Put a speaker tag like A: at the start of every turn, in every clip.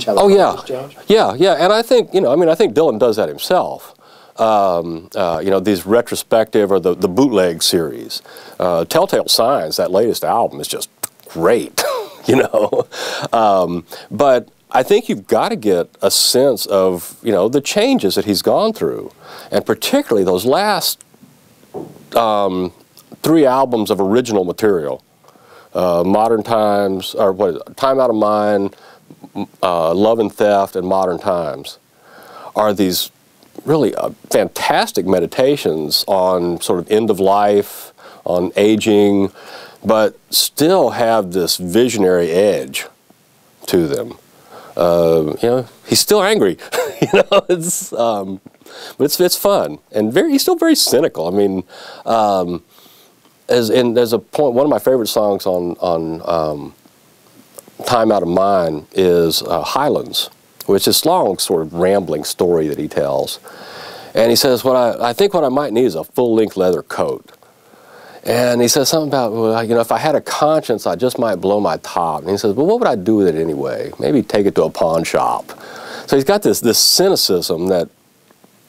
A: Oh yeah, yeah, and I think, I think Dylan does that himself. These retrospective or the bootleg series. Telltale Signs, that latest album, is just great, but I think you've got to get a sense of, the changes that he's gone through, and particularly those last 3 albums of original material. Modern Times, or what is it, Time Out of Mind, Love and Theft, and Modern Times are these really fantastic meditations on sort of end of life, on aging, but still have this visionary edge to them. He's still angry. But it's fun, and he's still very cynical. I mean, there's a point. One of my favorite songs on Time Out of Mind is Highlands, which is this long sort of rambling story that he tells. And he says, I think what I might need is a full-length leather coat. And he says something about, well, if I had a conscience, I just might blow my top. And he says, well, what would I do with it anyway? Maybe take it to a pawn shop. So he's got this cynicism that,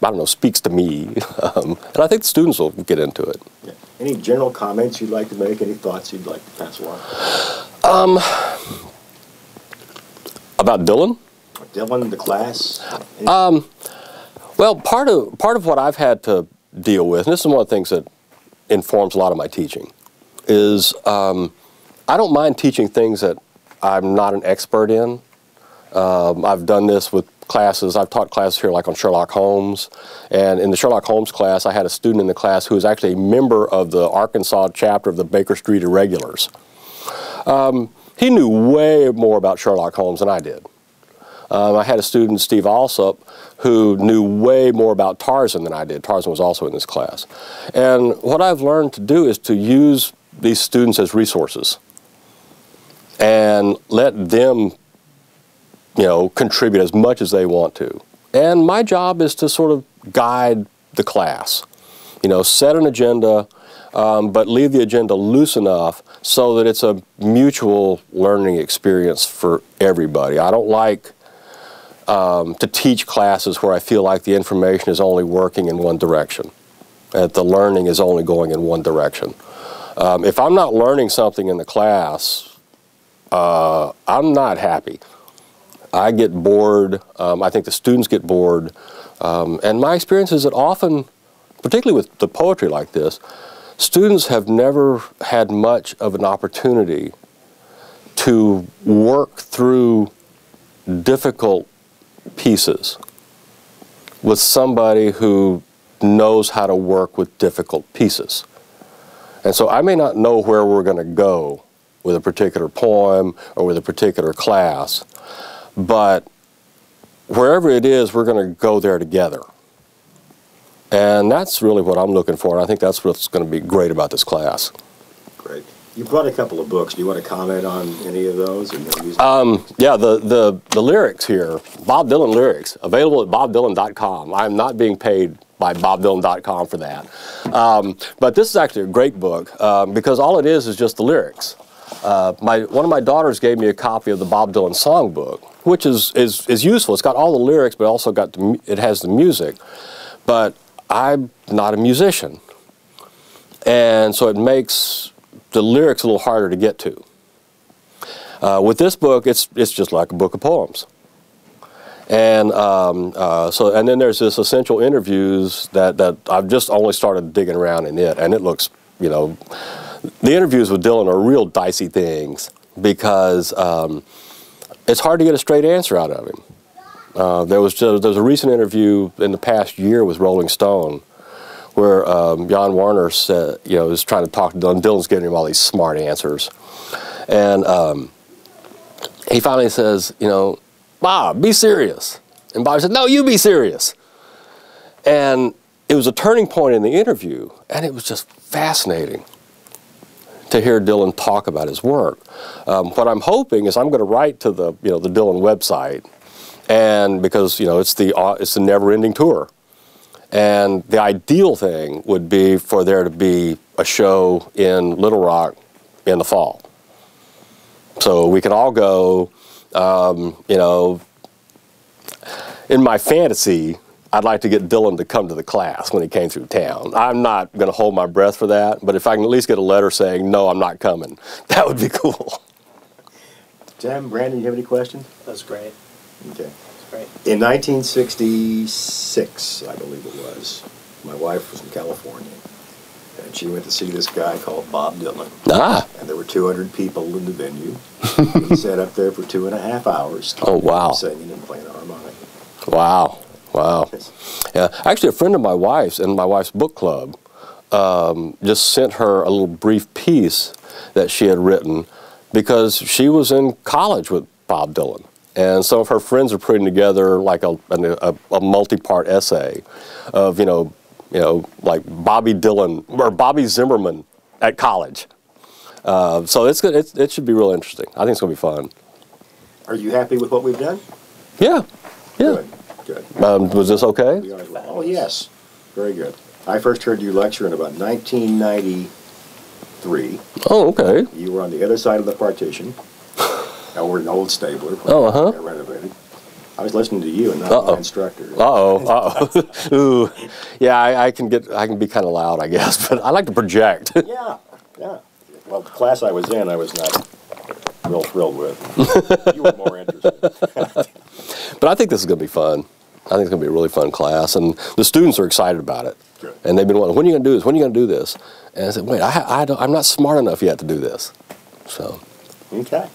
A: I don't know, speaks to me. And I think the students will get into it.
B: Yeah. Any general comments you'd like to make? Any thoughts you'd like to pass along?
A: About Dylan?
B: Dylan, the class?
A: Well, part of what I've had to deal with, and this is one of the things that informs a lot of my teaching, is I don't mind teaching things that I'm not an expert in. I've done this with classes. I've taught classes here like on Sherlock Holmes, and in the Sherlock Holmes class I had a student in the class who was actually a member of the Arkansas chapter of the Baker Street Irregulars. He knew way more about Sherlock Holmes than I did. I had a student, Steve Alsop, who knew way more about Tarzan than I did. Tarzan was also in this class. And what I've learned to do is to use these students as resources and let them, contribute as much as they want to. And my job is to sort of guide the class. Set an agenda, but leave the agenda loose enough so that it's a mutual learning experience for everybody. I don't like to teach classes where I feel like the information is only working in one direction, that the learning is only going in one direction. If I'm not learning something in the class, I'm not happy. I get bored. I think the students get bored. And my experience is that often, particularly with the poetry like this, students have never had much of an opportunity to work through difficult pieces with somebody who knows how to work with difficult pieces. And so I may not know where we're going to go with a particular poem or with a particular class, but wherever it is, we're going to go there together. And that's really what I'm looking for, and I think that's what's going to be great about this class.
B: Great. You brought a couple of books. Do you want to comment on any of those?
A: Yeah, the lyrics here, Bob Dylan lyrics, available at bobdylan.com. I'm not being paid by bobdylan.com for that. But this is actually a great book because all it is just the lyrics. One of my daughters gave me a copy of the Bob Dylan songbook, which is useful. It's got all the lyrics, but also it has the music. But I'm not a musician, and so it makes the lyrics a little harder to get to. With this book, it's just like a book of poems. And and then there's this essential interviews that I've just only started digging around in it, and it looks, the interviews with Dylan are real dicey things because it's hard to get a straight answer out of him. There was a recent interview in the past year with Rolling Stone where Jan Warner said, was trying to talk to Dylan. Dylan's giving him all these smart answers. And he finally says, Bob, be serious. And Bob said, no, you be serious. And it was a turning point in the interview, and it was just fascinating to hear Dylan talk about his work. What I'm hoping is I'm going to write to the Dylan website, and because it's the never-ending tour, and the ideal thing would be for there to be a show in Little Rock in the fall, so we can all go, in my fantasy, I'd like to get Dylan to come to the class when he came through town. I'm not going to hold my breath for that, but if I can at least get a letter saying, no, I'm not coming, that would be cool.
B: Tim, Brandon, you have any questions?
C: That's great.
B: Okay.
C: That's great.
B: In 1966, I believe it was, my wife was in California, and she went to see this guy called Bob Dylan.
A: Ah.
B: And there were 200 people in the venue. He sat up there for 2.5 hours.
A: Oh, wow.
B: Singing and playing harmonica.
A: Wow. Wow. Yeah. Actually, a friend of my wife's in my wife's book club just sent her a little brief piece that she had written because she was in college with Bob Dylan. And some of her friends are putting together like a multi-part essay of, like Bobby Dylan or Bobby Zimmerman at college. So it's good. It should be real interesting. I think it's going to be fun.
B: Are you happy with what we've done?
A: Yeah. Yeah.
B: Good. Good.
A: Was this okay?
B: Oh, yes. Very good. I first heard you lecture in about 1993.
A: Oh, okay.
B: You were on the other side of the partition. Now we're an old Stabler.
A: Oh, uh-huh.
B: I renovated. I was listening to you and not my instructor.
A: Ooh. Yeah, I can be kind of loud, I guess, but I like to project.
B: Yeah. Well, the class I was in, I was not real thrilled with. You were more interested.
A: But I think this is going to be fun. I think it's going to be a really fun class, and the students are excited about it.
B: Good.
A: And they've been wondering, when are you going to do this? When are you going to do this? And I said, wait, I'm not smart enough yet to do this. So.
B: Okay.